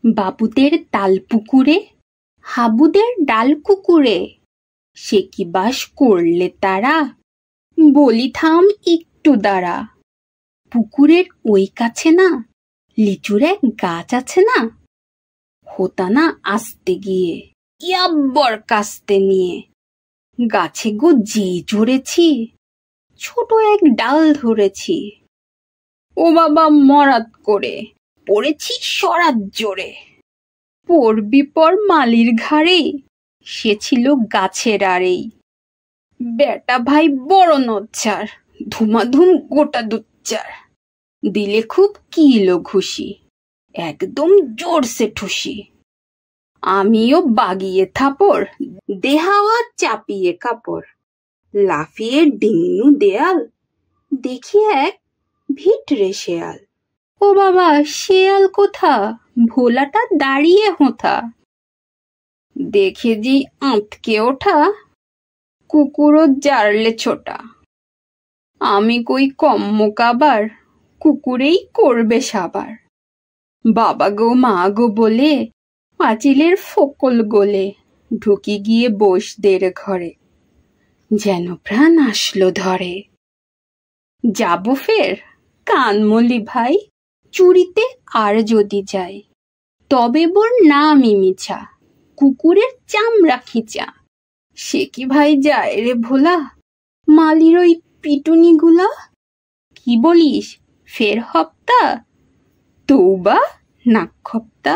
বাবুদের তাল পুকুরে হাবুদের ডাল কুকুরে, সে কি বাস করলে তারা, বলি থাম একটু দাঁড়া। পুকুরের ওই কাছে না লিচুর এক গাছ আছে না, হোতা না আসতে গিয়ে ইয়াব্বর কাস্তে নিয়ে গাছে গো যে জড়েছি, ছোট এক ডাল ধরেছি। ও বাবা মরাত করে পড়েছি সরাত জোরে, পড়বি পর মালির ঘাড়ে, সে ছিল গাছের আড়েই। বেটা ভাই বড় নচ্চার, ধুমাধুম গোটা দুচ্চার, দিলে খুব কিলো ঘুষি, একদম জোরসে ঠুসি। আমিও বাগিয়ে থাপড়, দেহাওয়া চাপিয়ে কাপড়, লাফিয়ে ডিঙ্গু দেয়াল, দেখি এক ভিটরে শেয়াল। ও বাবা শেয়াল কোথা, ভোলাটা দাঁড়িয়ে হোঁথা। দেখে যে আঁতকে ওঠা, কুকুরও জারলে ছোটা। আমি কই কম্মকাবার, কুকুরেই করবে সাবার। বাবা গো মা গো বলে পাঁচিলের ফোকল গোলে ঢুকি গিয়ে বসদের ঘরে, যেন প্রাণ আসলো ধরে। যাব ফের কানমলি ভাই, চুরিতে আর যদি যাই, তবে বোর নামই মিছা, কুকুরের চামড়া খিচা। সে কি ভাই যায় রে ভোলা, মালির ওই পিটুনি গুলা। কি বলিস ফের হপ্তা, তৌবা নাক খপ্তা।